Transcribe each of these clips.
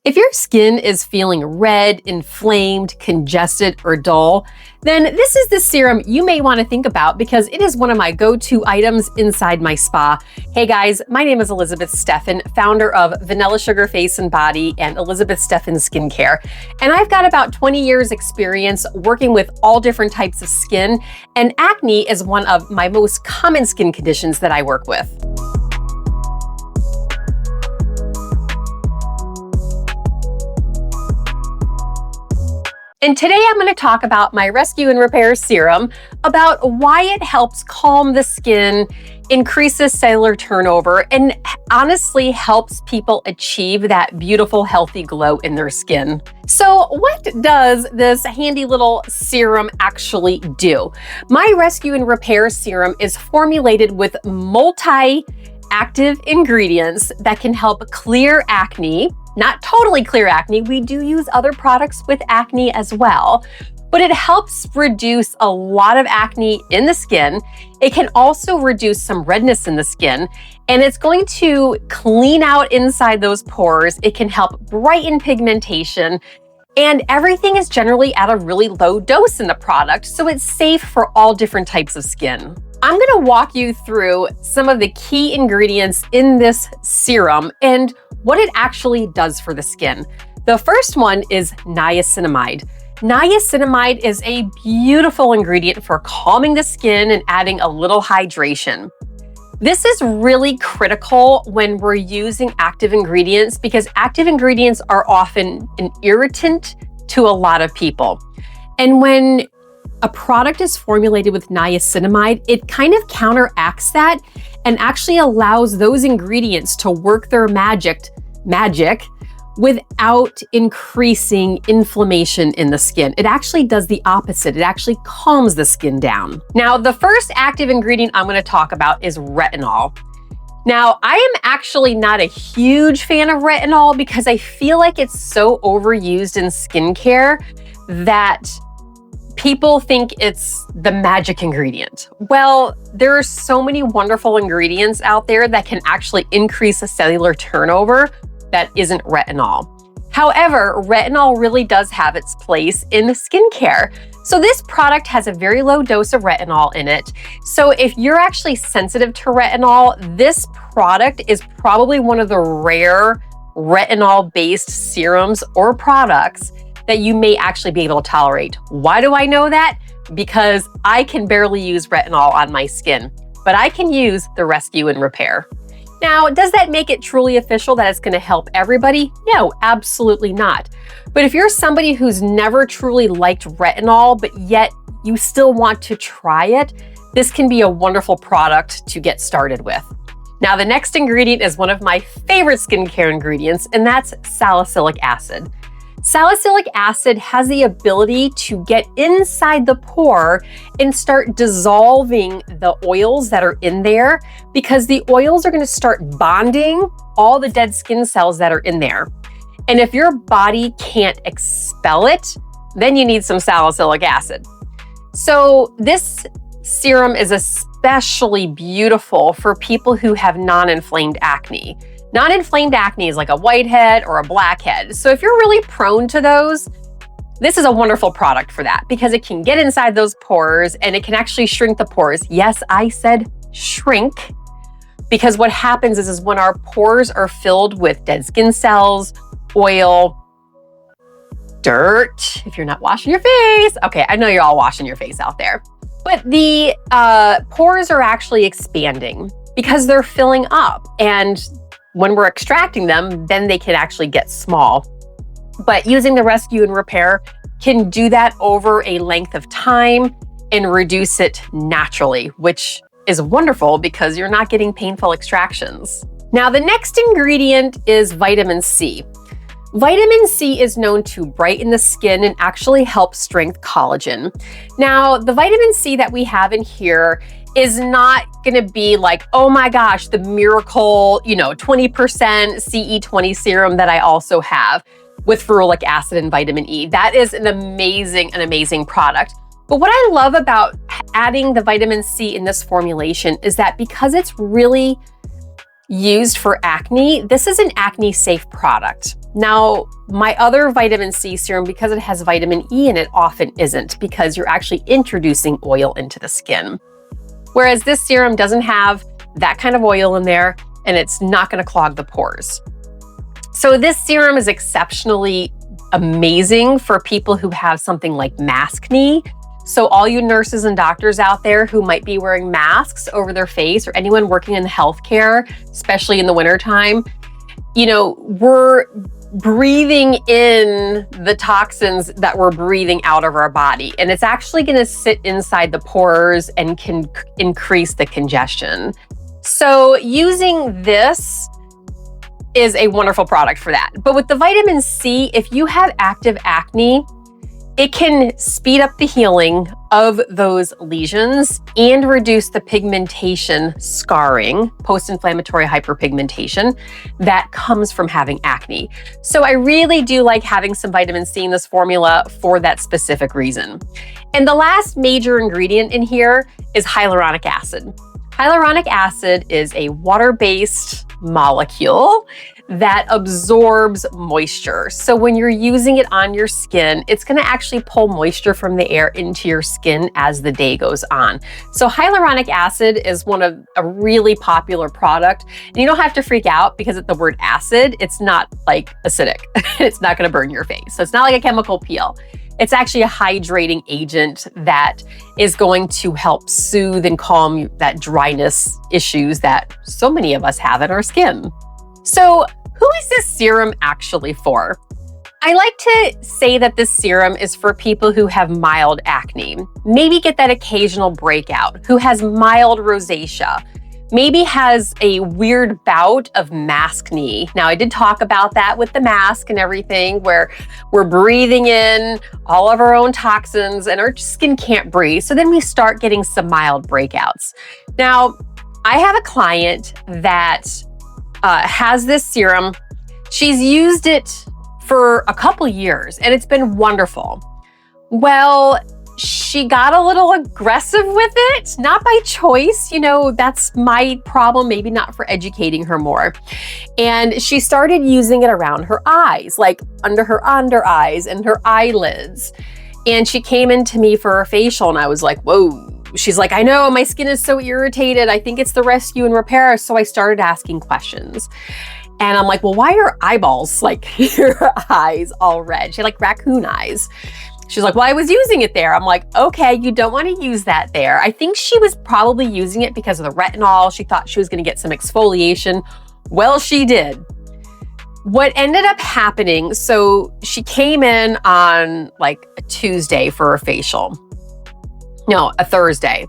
If your skin is feeling red, inflamed, congested, or dull, then this is the serum you may want to think about because it is one of my go-to items inside my spa. Hey guys, my name is Elizabeth Steffen, founder of Vanilla Sugar Face and Body and Elizabeth Steffen Skincare. And I've got about 20 years experience working with all different types of skin, and acne is one of my most common skin conditions that I work with. And today I'm going to talk about my Rescue and Repair Serum, about why it helps calm the skin, increases cellular turnover, and honestly helps people achieve that beautiful, healthy glow in their skin. So what does this handy little serum actually do? My Rescue and Repair Serum is formulated with multi-active ingredients that can help clear acne. Not totally clear acne. We do use other products with acne as well, but it helps reduce a lot of acne in the skin. It can also reduce some redness in the skin, and it's going to clean out inside those pores. It can help brighten pigmentation, and everything is generally at a really low dose in the product, so it's safe for all different types of skin. I'm going to walk you through some of the key ingredients in this serum and what it actually does for the skin. The first one is niacinamide. Niacinamide is a beautiful ingredient for calming the skin and adding a little hydration. This is really critical when we're using active ingredients because active ingredients are often an irritant to a lot of people. And when a product is formulated with niacinamide, it kind of counteracts that and actually allows those ingredients to work their magic without increasing inflammation in the skin. It actually does the opposite. It actually calms the skin down. Now, the first active ingredient I'm going to talk about is retinol. Now, I am actually not a huge fan of retinol because I feel like it's so overused in skincare that people think it's the magic ingredient. Well, there are so many wonderful ingredients out there that can actually increase the cellular turnover that isn't retinol. However, retinol really does have its place in skincare. So this product has a very low dose of retinol in it. So if you're actually sensitive to retinol, this product is probably one of the rare retinol-based serums or products that you may actually be able to tolerate. Why do I know that? Because I can barely use retinol on my skin, but I can use the Rescue and Repair. Now, does that make it truly official that it's gonna help everybody? No, absolutely not. But if you're somebody who's never truly liked retinol, but yet you still want to try it, this can be a wonderful product to get started with. Now, the next ingredient is one of my favorite skincare ingredients, and that's salicylic acid. Salicylic acid has the ability to get inside the pore and start dissolving the oils that are in there because the oils are going to start bonding all the dead skin cells that are in there. And if your body can't expel it, then you need some salicylic acid. So this serum is especially beautiful for people who have non-inflamed acne. Non-inflamed acne is like a whitehead or a blackhead. So if you're really prone to those, this is a wonderful product for that because it can get inside those pores and it can actually shrink the pores. Yes, I said shrink, because what happens is when our pores are filled with dead skin cells, oil, dirt, if you're not washing your face. Okay, I know you're all washing your face out there. But the pores are actually expanding because they're filling up, and when we're extracting them, then they can actually get small. But using the Rescue and Repair can do that over a length of time and reduce it naturally, which is wonderful because you're not getting painful extractions. Now, the next ingredient is vitamin C. Vitamin C is known to brighten the skin and actually help strengthen collagen. Now, the vitamin C that we have in here is not gonna be like, oh my gosh, the miracle, 20% CE20 serum that I also have with ferulic acid and vitamin E. That is an amazing product. But what I love about adding the vitamin C in this formulation is that because it's really used for acne, this is an acne safe product. Now, my other vitamin C serum, because it has vitamin E in it, often isn't, because you're actually introducing oil into the skin. Whereas this serum doesn't have that kind of oil in there, and it's not going to clog the pores. So this serum is exceptionally amazing for people who have something like maskne. So all you nurses and doctors out there who might be wearing masks over their face, or anyone working in healthcare, especially in the wintertime, we're breathing in the toxins that we're breathing out of our body. And it's actually going to sit inside the pores and can increase the congestion. So using this is a wonderful product for that. But with the vitamin C, if you have active acne, it can speed up the healing of those lesions and reduce the pigmentation scarring, post-inflammatory hyperpigmentation that comes from having acne. So I really do like having some vitamin C in this formula for that specific reason. And the last major ingredient in here is hyaluronic acid. Hyaluronic acid is a water-based molecule that absorbs moisture. So when you're using it on your skin, it's going to actually pull moisture from the air into your skin as the day goes on. So hyaluronic acid is a really popular product. And you don't have to freak out because of the word acid. It's not like acidic. It's not going to burn your face. So it's not like a chemical peel. It's actually a hydrating agent that is going to help soothe and calm that dryness issues that so many of us have in our skin. So who is this serum actually for? I like to say that this serum is for people who have mild acne, maybe get that occasional breakout, who has mild rosacea, maybe has a weird bout of maskne. Now, I did talk about that with the mask and everything, where we're breathing in all of our own toxins and our skin can't breathe. So then we start getting some mild breakouts. Now, I have a client that has this serum. She's used it for a couple years and it's been wonderful. Well, she got a little aggressive with it, not by choice. That's my problem, maybe not for educating her more. And she started using it around her eyes, like under her eyes and her eyelids. And she came into me for a facial and I was like, whoa. She's like, I know, my skin is so irritated. I think it's the Rescue and Repair. So I started asking questions. And I'm like, well, why are eyeballs, like your eyes all red? She had like raccoon eyes. She's like, well, I was using it there. I'm like, okay, you don't want to use that there. I think she was probably using it because of the retinol. She thought she was going to get some exfoliation. Well, she did. What ended up happening, so she came in on like a Tuesday for her facial. No, a Thursday.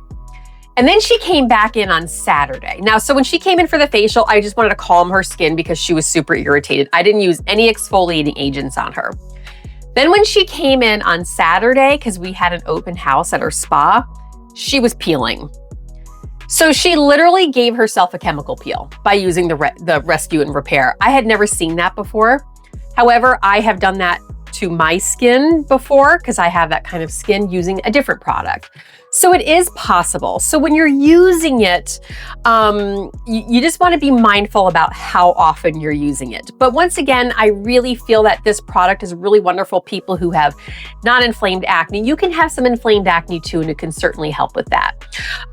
And then she came back in on Saturday. Now, so when she came in for the facial, I just wanted to calm her skin because she was super irritated. I didn't use any exfoliating agents on her. Then when she came in on Saturday, because we had an open house at her spa, she was peeling. So she literally gave herself a chemical peel by using the Rescue and Repair. I had never seen that before. However, I have done that to my skin before because I have that kind of skin using a different product. So it is possible. So when you're using it, you just want to be mindful about how often you're using it. But once again, I really feel that this product is really wonderful. People who have non-inflamed acne, you can have some inflamed acne too, and it can certainly help with that.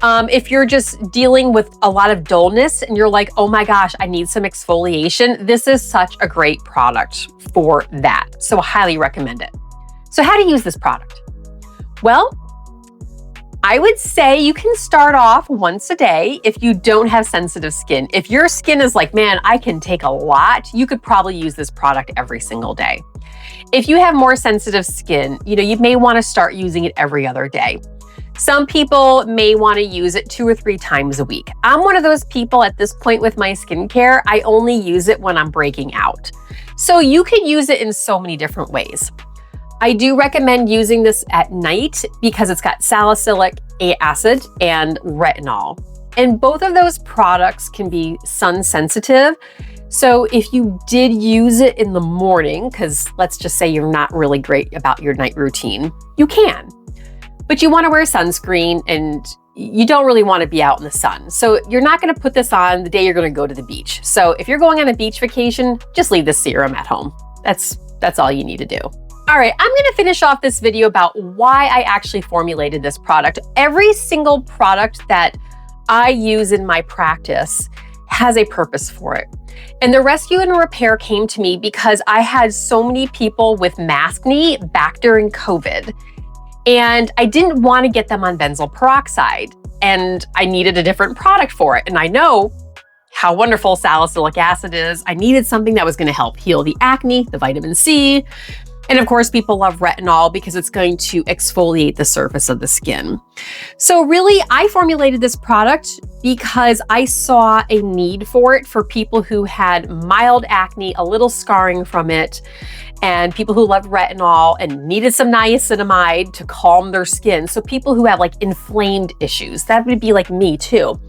If you're just dealing with a lot of dullness and you're like, oh my gosh, I need some exfoliation, this is such a great product for that. So I highly recommend it. So how to use this product? Well, I would say you can start off once a day if you don't have sensitive skin. If your skin is like, man, I can take a lot, you could probably use this product every single day. If you have more sensitive skin, you may want to start using it every other day. Some people may want to use it 2 or 3 times a week. I'm one of those people at this point with my skincare. I only use it when I'm breaking out. So you can use it in so many different ways. I do recommend using this at night because it's got salicylic acid and retinol. And both of those products can be sun sensitive. So if you did use it in the morning, because let's just say you're not really great about your night routine, you can. But you want to wear sunscreen and you don't really want to be out in the sun. So you're not going to put this on the day you're going to go to the beach. So if you're going on a beach vacation, just leave this serum at home. That's all you need to do. All right, I'm gonna finish off this video about why I actually formulated this product. Every single product that I use in my practice has a purpose for it. And the Rescue and Repair came to me because I had so many people with maskne back during COVID. And I didn't want to get them on benzoyl peroxide. And I needed a different product for it. And I know how wonderful salicylic acid is. I needed something that was going to help heal the acne, the vitamin C. And of course, people love retinol because it's going to exfoliate the surface of the skin. So really, I formulated this product because I saw a need for it for people who had mild acne, a little scarring from it, and people who loved retinol and needed some niacinamide to calm their skin. So people who have like inflamed issues, that would be like me too.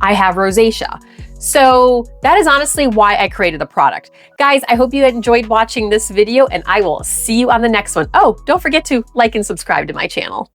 I have rosacea. So that is honestly why I created the product. Guys, I hope you enjoyed watching this video and I will see you on the next one. Oh, don't forget to like and subscribe to my channel.